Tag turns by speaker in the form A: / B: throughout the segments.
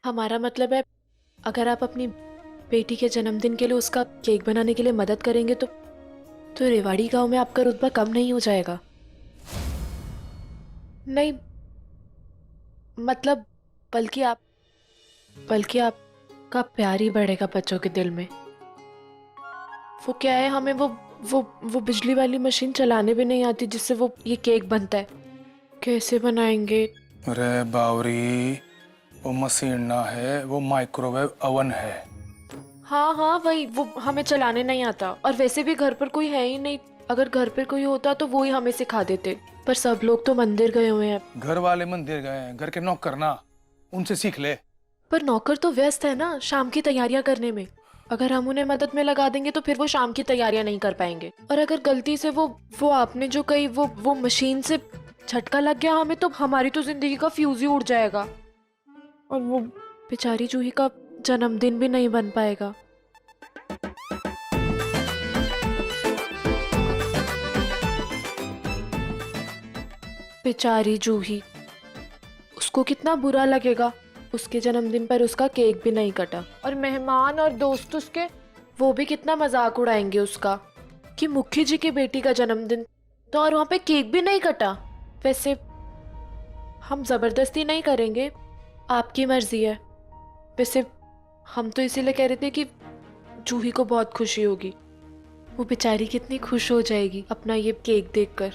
A: हमारा मतलब है, अगर आप अपनी बेटी के जन्मदिन के लिए उसका केक बनाने के लिए मदद करेंगे तो रेवाड़ी गांव में आपका रुतबा कम नहीं हो जाएगा। नहीं मतलब, बल्कि आपका प्यार ही बढ़ेगा बच्चों के दिल में। वो क्या है, हमें वो बिजली वाली मशीन चलाने भी नहीं आती जिससे वो ये केक बनता है। कैसे बनाएंगे?
B: अरे बावरी, वो मशीन ना है, वो माइक्रोवेव ओवन है।
A: हाँ हाँ वही, वो हमें चलाने नहीं आता, और वैसे भी घर पर कोई है ही नहीं। अगर घर पर कोई होता तो वो ही हमें सिखा देते, पर सब लोग तो मंदिर गए हुए हैं।
B: घर वाले मंदिर गए हैं, घर के नौकर ना, उनसे सीख ले।
A: पर नौकर तो व्यस्त है ना शाम की तैयारियां करने में। अगर हम उन्हें मदद में लगा देंगे तो फिर वो शाम की तैयारियां नहीं कर पाएंगे। और अगर गलती से वो आपने जो कही वो मशीन से झटका लग गया हमें, तो हमारी तो जिंदगी का फ्यूज ही उड़ जाएगा, और वो बेचारी जूही का जन्मदिन भी नहीं बन पाएगा। बेचारी जूही, उसको कितना बुरा लगेगा। उसके जन्मदिन पर उसका केक भी नहीं कटा, और मेहमान और दोस्त उसके, वो भी कितना मजाक उड़ाएंगे उसका कि मुखी जी की बेटी का जन्मदिन तो, और वहां पे केक भी नहीं कटा। वैसे हम जबरदस्ती नहीं करेंगे, आपकी मर्जी है। वैसे हम तो इसीलिए कह रहे थे कि जूही को बहुत खुशी होगी, वो बेचारी कितनी खुश हो जाएगी अपना ये केक देखकर।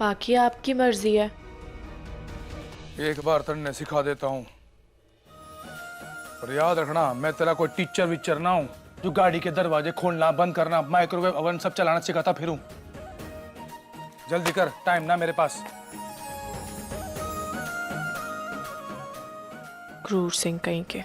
A: बाकी आपकी मर्जी है।
B: एक बार तन्ने सिखा देता हूँ, पर याद रखना मैं तेरा कोई टीचर विचर ना हूँ जो गाड़ी के दरवाजे खोलना बंद करना माइक्रोवेव ओवन सब चलाना सिखाता फिरूं। जल्दी कर, टाइम ना मेरे पास।
A: क्रूर सिंह कहीं के।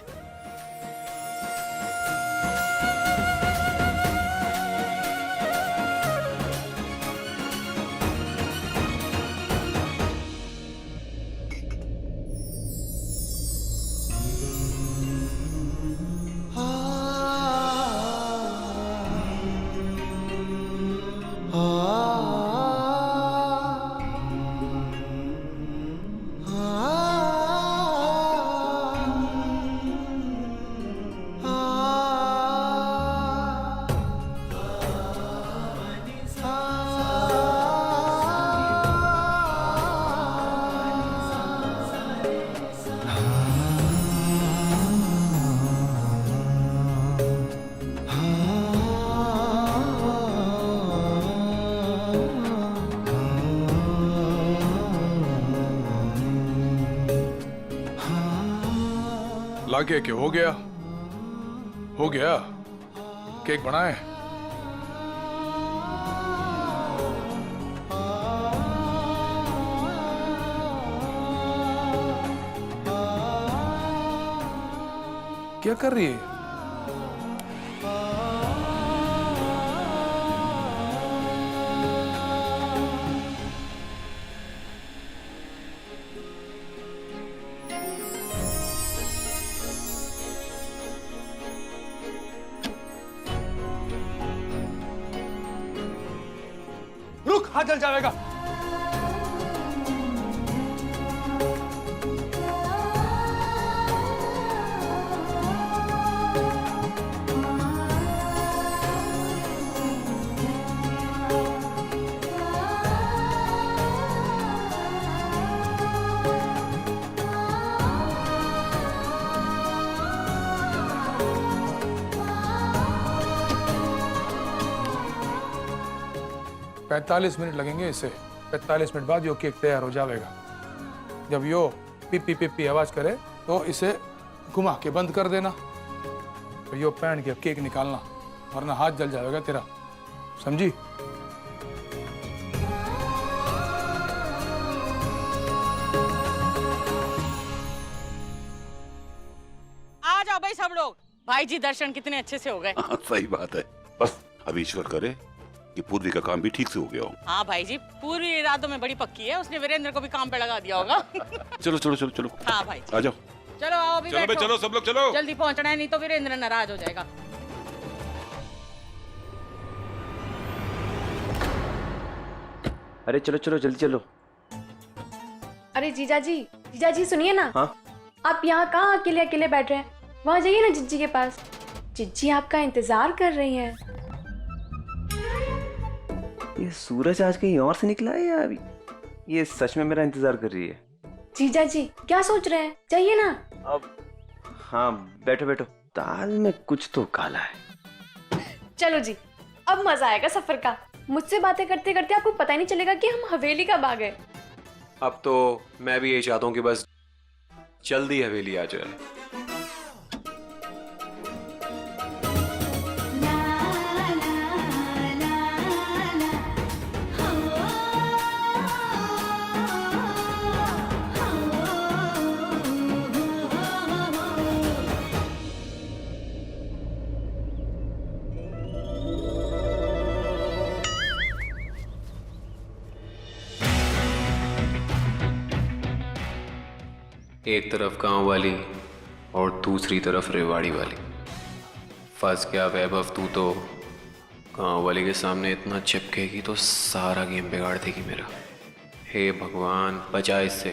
B: लागे के हो गया, हो गया। केक बनाए। क्या कर रही है? रुक, हाथ जल जाएगा। पैंतालीस मिनट लगेंगे इसे। 45 मिनट बाद यो केक तैयार हो जाएगा। जब यो पिपी पिपी आवाज करे तो इसे घुमा के बंद कर देना, तो यो पैन के केक निकालना, वरना हाथ जल जाएगा तेरा, समझी?
C: आ जाओ भाई सब लोग। भाई जी दर्शन कितने अच्छे से हो गए।
D: हाँ, सही बात है। बस अब ईश्वर करे कि पूर्वी का काम भी ठीक से हो गया हो।
C: हाँ भाई जी, पूरी इरादों में बड़ी पक्की है, उसने वीरेंद्र को भी काम पे लगा दिया होगा।
D: चलो चलो चलो चलो।
C: हाँ भाई
D: आ जाओ।
C: चलो आओ अभी
D: चलो भाई,
C: बैठो।
D: चलो सब लोग चलो।
C: जल्दी पहुंचना है, नहीं तो वीरेंद्र नाराज हो जाएगा।
E: अरे चलो चलो जल्दी चलो।
F: अरे जीजा जी सुनिए ना।
E: हाँ आप यहाँ कहाँ अकेले अकेले बैठ रहे हैं? वहाँ जाइए ना जिज्जी के पास, जिज्जी आपका इंतजार कर रही हैं।
F: ये सूरज आज कहीं और से निकला है या अभी ये सच में मेरा इंतजार कर रही है?
E: जीजा जी क्या सोच रहे हैं, जाइए ना।
F: अब हाँ बैठो बैठो, दाल में कुछ तो काला है।
E: चलो जी, अब मजा आएगा सफर का। मुझसे बातें करते करते आपको पता ही नहीं चलेगा कि हम हवेली कब आ गए।
G: अब तो मैं भी यही चाहता हूँ कि बस जल्दी हवेली आ जाए। एक तरफ गांव वाली और दूसरी तरफ रेवाड़ी वाली। फंस गया वैभव तू तो। गांव वाली के सामने इतना चिपकेगी तो सारा गेम बिगाड़ देगी मेरा। हे भगवान बचा इससे।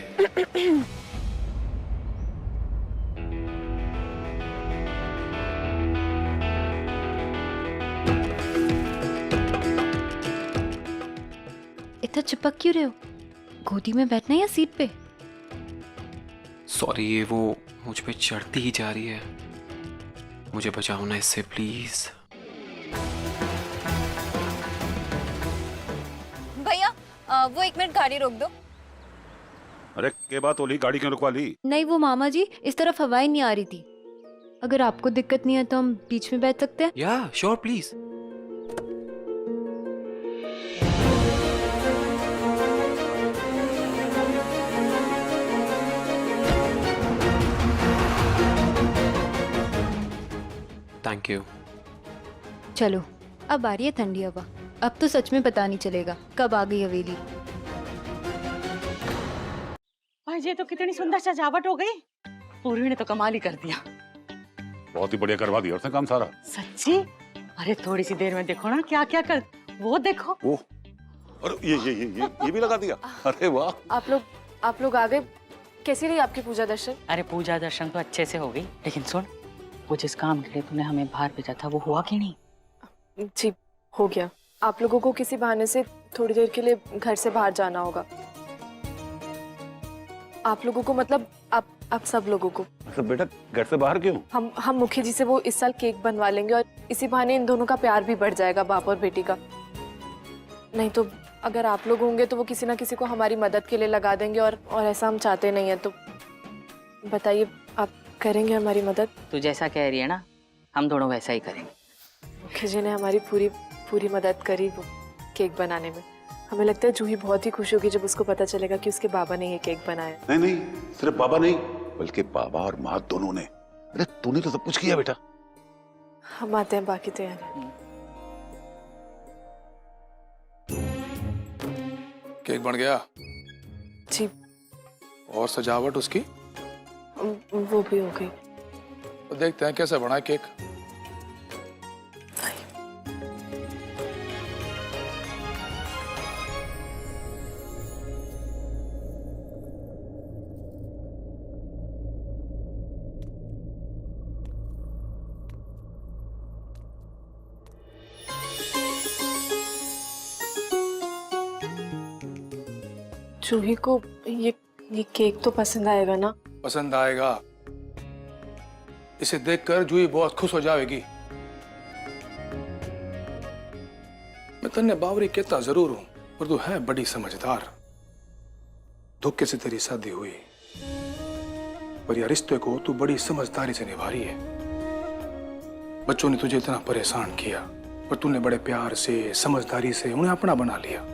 E: इतना चिपक क्यों रहे हो? गोदी में बैठना या सीट पे?
G: सॉरी, ये वो मुझ पे चढ़ती ही जा रही है। मुझे बचाओ ना इससे प्लीज।
H: भैया वो 1 मिनट गाड़ी रोक दो।
D: अरे के बात होली, गाड़ी क्यों रुकवा ली?
H: नहीं वो मामा जी, इस तरफ हवाएं नहीं आ रही थी। अगर आपको दिक्कत नहीं है तो हम बीच में बैठ सकते हैं।
G: या श्योर प्लीज। Thank you.
H: चलो अब आ रही है ठंडी हवा। अब तो सच में पता नहीं चलेगा कब आ गई हवेली।
C: भाई जी तो कितनी सुंदर सजावट हो गई। पूर्वी ने तो कमाल ही कर दिया।
D: बहुत ही बढ़िया करवा दिया उसने काम सारा।
C: सच्ची? अरे थोड़ी सी देर में देखो ना क्या क्या कर, वो देखो।
D: ओह, अरे ये भी लगा दिया। अरे वाह।
A: आप लोग आ गए। कैसी रही आपकी पूजा दर्शन?
C: अरे पूजा दर्शन तो अच्छे से हो गई, लेकिन सुन, वो जिस काम के लिए तूने हमें बाहर भेजा था वो हुआ कि नहीं?
A: जी हो गया। आप लोगों को किसी बहाने से थोड़ी देर के लिए घर से बाहर जाना होगा। आप लोगों को मतलब आप सब लोगों को।
D: सब बेटा घर से बाहर क्यों?
A: हम मुखी जी से वो इस साल केक बनवा लेंगे और इसी बहाने इन दोनों का प्यार भी बढ़ जाएगा, बाप और बेटी का। नहीं तो अगर आप लोग होंगे तो वो किसी ना किसी को हमारी मदद के लिए लगा देंगे और ऐसा हम चाहते नहीं है। तो बताइए, आप करेंगे हमारी मदद?
C: तू जैसा कह रही है ना, हम दोनों वैसा ही करेंगे।
A: मुखी जी ने हमारी पूरी मदद करी वो केक बनाने में। हमें लगता है जूही बहुत ही खुश होगी जब उसको पता चलेगा कि उसके बाबा ने ये केक बनाया।
D: नहीं, सिर्फ बाबा नहीं बल्कि बाबा और माँ दोनों ने। अरे तूने तो सब कुछ किया बेटा।
A: हम आते हैं बाकी तैयारी।
B: केक बन गया?
A: जी।
B: और सजावट उसकी?
A: वो भी हो गई।
B: तो देखते हैं कैसे बना है केक।
A: जूही को ये केक तो पसंद आएगा ना?
B: पसंद आएगा। इसे देखकर जूही बहुत खुश हो जाएगी। मैं तन्ने बावरी कहता जरूर हूं, पर तू है बड़ी समझदार। धोखे से तेरी शादी हुई, पर यह रिश्ते को तू बड़ी समझदारी से निभा रही है। बच्चों ने तुझे इतना परेशान किया, पर तूने बड़े प्यार से समझदारी से उन्हें अपना बना लिया।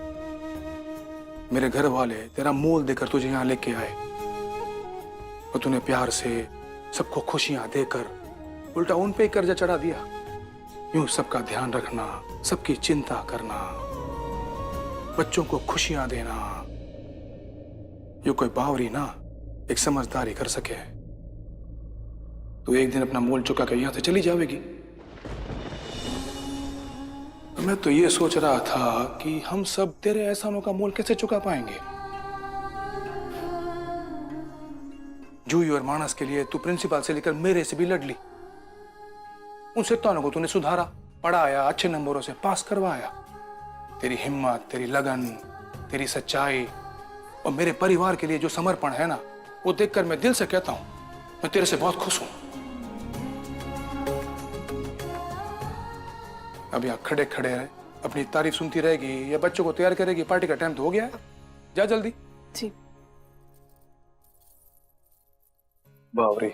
B: मेरे घर वाले तेरा मोल देकर तुझे यहाँ लेके आए और तूने प्यार से सबको खुशियां देकर उल्टा उन पे कर्जा चढ़ा दिया। यूं सबका ध्यान रखना, सबकी चिंता करना, बच्चों को खुशियां देना, ये कोई बावरी ना एक समझदारी कर सके। तू एक दिन अपना मोल चुका कर यहां से चली जाएगी। मैं तो ये सोच रहा था कि हम सब तेरे एहसानों का मोल कैसे चुका पाएंगे। जूही और मानस के लिए तू प्रिंसिपल से लेकर मेरे से भी लड़ ली। उन सत्तानों को तूने सुधारा, पढ़ाया, अच्छे नंबरों से पास करवाया। तेरी हिम्मत, तेरी लगन, तेरी सच्चाई और मेरे परिवार के लिए जो समर्पण है ना, वो देखकर मैं दिल से कहता हूं मैं तेरे से बहुत खुश हूं। अब यहाँ खड़े खड़े रहे अपनी तारीफ सुनती रहेगी या बच्चों को तैयार करेगी? पार्टी का टाइम तो हो गया है, जा जल्दी।
A: जी।
B: बावरी।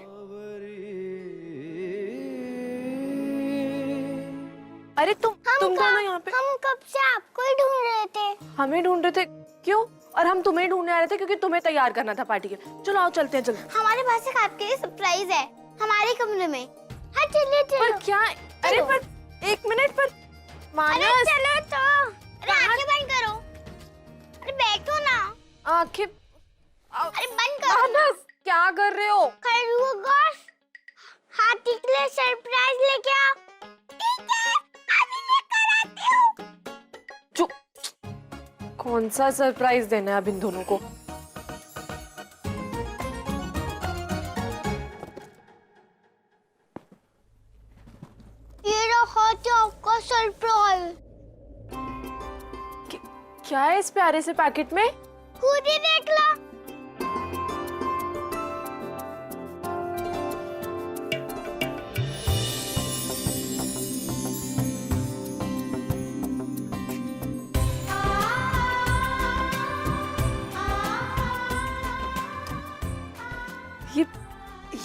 A: अरे तुम दोनों यहाँ पे?
I: हम कब से आपको ही ढूंढ रहे थे।
A: हमें ढूंढ रहे थे? क्यों? और हम तुम्हें ढूंढने आ रहे थे क्योंकि तुम्हें तैयार करना था पार्टी के। चलो आओ चलते हैं जल्दी।
I: हमारे पास एक आपके लिए सरप्राइज है हमारे कमरे में। हाँ चलिए चलो।
A: पर क्या? अरे पर एक मिनट पर
I: अरे
A: मानस,
I: चलो तो। अरे आंखें बंद करो। अरे बैठो ना।
A: आंखें।
I: अरे बंद करो।
A: मानस क्या कर रहे हो?
I: खरगोश हाथी के लिए सरप्राइज लेके आओ। ठीक है, अभी लेकर आती हूँ।
A: चुप। कौन सा सरप्राइज देना है अब इन दोनों को?
I: ये रहा आपका सरप्राइज।
A: क्या है इस प्यारे से पैकेट में?
I: खुद ही देख लो।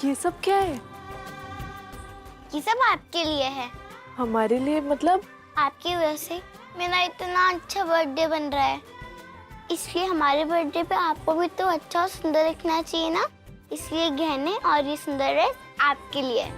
A: ये सब क्या है?
I: ये सब आपके लिए है।
A: हमारे लिए मतलब?
I: आपकी वजह से मेरा इतना अच्छा बर्थडे बन रहा है, इसलिए हमारे बर्थडे पे आपको भी तो अच्छा और सुंदर दिखना चाहिए ना, इसलिए गहने और ये सुंदर ड्रेस आपके लिए।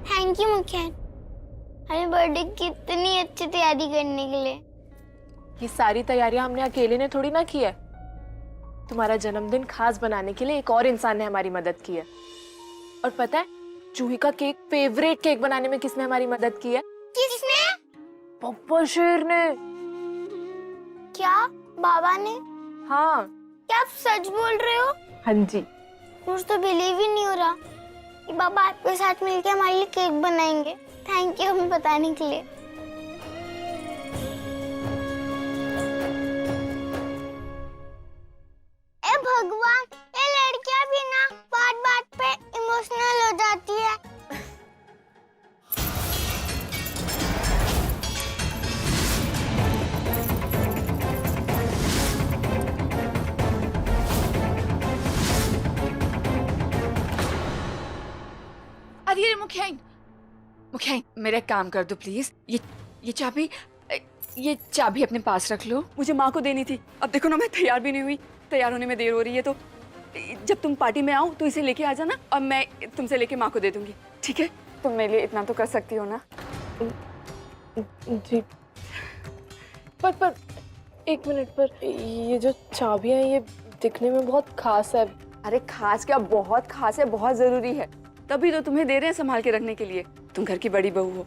I: थैंक यू मुखिया, हमें बर्थडे की इतनी अच्छी तैयारी करने के लिए।
A: ये सारी तैयारियां हमने अकेले ने थोड़ी ना की है। तुम्हारा जन्मदिन खास बनाने के लिए एक और इंसान ने हमारी मदद की है। और पता है जूही का फेवरेट केक बनाने में किसने हमारी मदद की है?
I: किसने?
A: पप्पा शेर ने।
I: क्या बाबा ने?
A: हाँ।
I: क्या आप सच बोल रहे हो?
A: हाँ जी।
I: मुझे तो बिलीव ही नहीं हो रहा कि बाबा आपके साथ मिलकर हमारे लिए केक बनाएंगे। थैंक यू हमें बताने के लिए। ए भगवान, ये लड़कियां भी ना बात बात पे इमोशनल हो जाती है।
J: अरे मुखियाइन, मुखियाइन मेरा एक काम कर दो प्लीज। ये चाबी अपने पास रख लो, मुझे माँ को देनी थी। अब देखो ना मैं तैयार भी नहीं हुई, तैयार होने में देर हो रही है, तो जब तुम पार्टी में आओ तो इसे लेके आ जाना और मैं तुमसे लेके माँ को दे दूंगी, ठीक है? तुम मेरे लिए इतना तो कर सकती हो ना?
A: जी। पर एक मिनट, पर ये जो चाबियां हैं ये दिखने में बहुत खास है।
J: अरे खास क्या, बहुत खास है, बहुत जरूरी है, तभी तो तुम्हें दे रहे हैं संभाल के रखने के लिए। तुम घर की बड़ी बहू हो,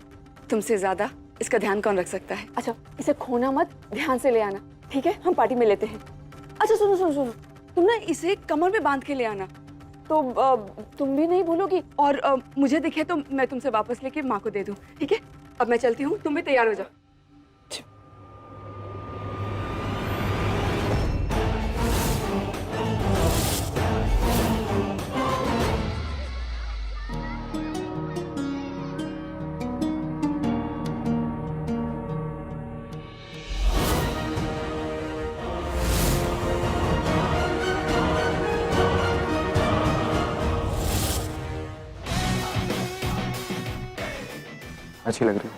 J: तुमसे ज्यादा इसका ध्यान कौन रख सकता है? अच्छा इसे खोना मत, ध्यान से ले आना, ठीक है? हम पार्टी में लेते हैं। अच्छा सुनो सुनो सुनो, तुम ना इसे कमर में बांध के ले आना, तो तुम भी नहीं भूलोगी और मुझे दिखे तो मैं तुमसे वापस लेके माँ को दे दूँ, ठीक है? अब मैं चलती हूँ, तुम भी तैयार हो जाओ।
F: अच्छी लग रही है।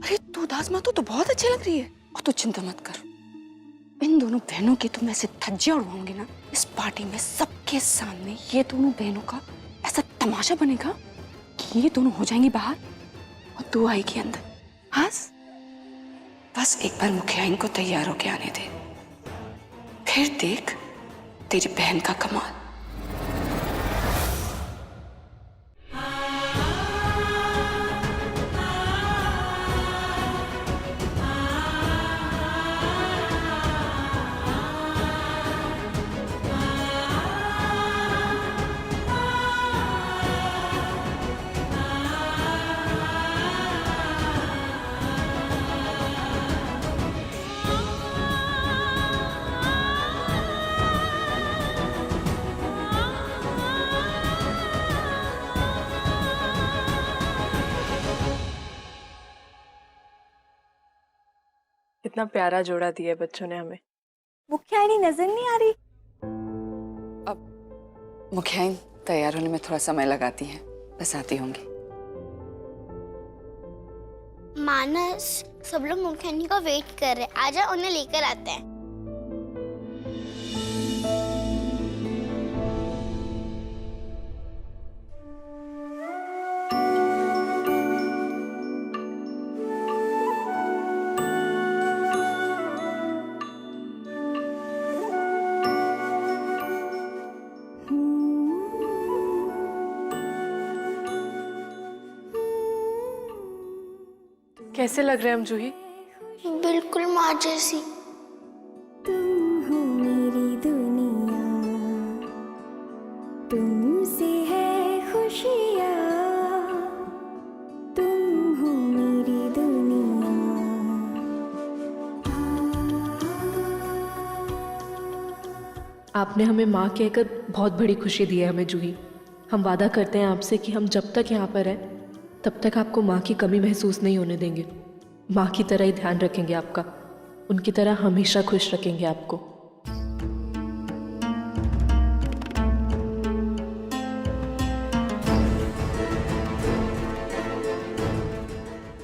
J: अरे तू उदास मत हो, तो बहुत अच्छी लग रही है। और तू चिंता मत कर, इन दोनों बहनों की तुम ऐसे धज्जियां उड़वाओगे ना इस पार्टी में सबके सामने, ये दोनों बहनों का ऐसा तमाशा बनेगा कि ये दोनों हो जाएंगी बाहर और तू आएगी अंदर। हंस, बस एक बार मुखियाइन को तैयार होके आने दे, फिर देख तेरी बहन का कमाल।
A: इतना प्यारा जोड़ा दिया बच्चों ने हमें।
E: मुखियानी नजर नहीं आ रही।
J: अब मुखियाइन तैयार होने में थोड़ा समय लगाती हैं, बस आती होंगी।
I: मानस, सब लोग मुखियानी का वेट कर रहे हैं, आजा उन्हें लेकर आते हैं।
A: कैसे लग रहे हैं हम जूही?
I: बिल्कुल माँ जैसी।
K: तुम हो मेरी दुनिया, तुमसे है खुशियाँ, तुम हो मेरी दुनिया।
A: आपने हमें माँ कहकर बहुत बड़ी खुशी दी है हमें जूही। हम वादा करते हैं आपसे कि हम जब तक यहाँ पर हैं तब तक आपको माँ की कमी महसूस नहीं होने देंगे। माँ की तरह ही ध्यान रखेंगे आपका, उनकी तरह हमेशा खुश रखेंगे आपको।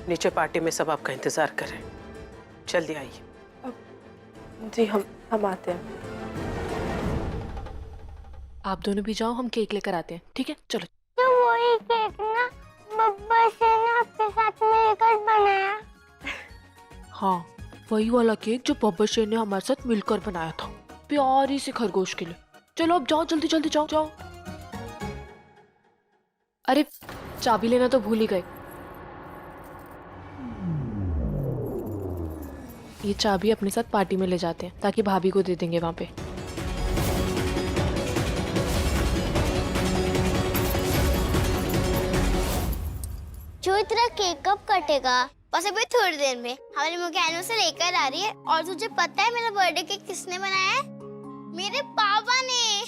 L: नीचे पार्टी में सब आपका इंतजार कर रहे हैं, जल्दी आइए।
A: जी हम आते हैं। आप दोनों भी जाओ, हम केक लेकर आते हैं, ठीक है? चलो।
I: तो वही केक ना बब्बा से ना आपके साथ मिलकर बनाया।
A: हाँ, वही वाला केक जो बब्बर शेर ने हमारे साथ मिलकर बनाया था, प्यारी सी खरगोश के लिए। चलो अब जाओ, जल्दी जल्दी जाओ जाओ। अरे चाबी लेना तो भूल ही गए। ये चाबी अपने साथ पार्टी में ले जाते हैं ताकि भाभी को दे देंगे वहां पे।
I: जो तेरा केक कब कटेगा? बस अभी थोड़ी देर में। हमारी मुखियानी उसे लेकर आ रही है। और तुझे पता है मेरा बर्थडे केक किसने बनाया है? मेरे पापा ने,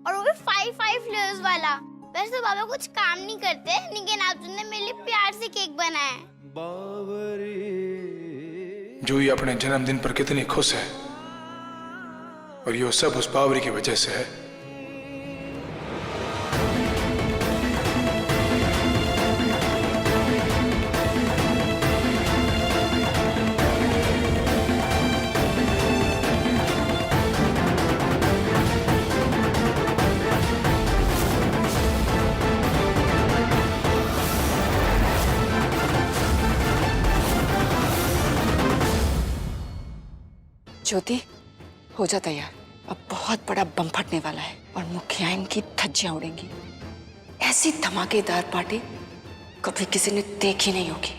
I: और वो भी 5 फ्लेवर्स वाला। वैसे तो पापा कुछ काम नहीं करते, लेकिन आप तुमने मेरे लिए प्यार से केक बनाया है।
B: जूही अपने जन्मदिन पर कितनी खुश है, और ये सब उस बावरी की वजह से है।
J: ज्योति, हो जा तैयार, अब बहुत बड़ा बम फटने वाला है और मुखियाइन की धज्जियां उड़ेंगी। ऐसी धमाकेदार पार्टी कभी किसी ने देखी नहीं होगी।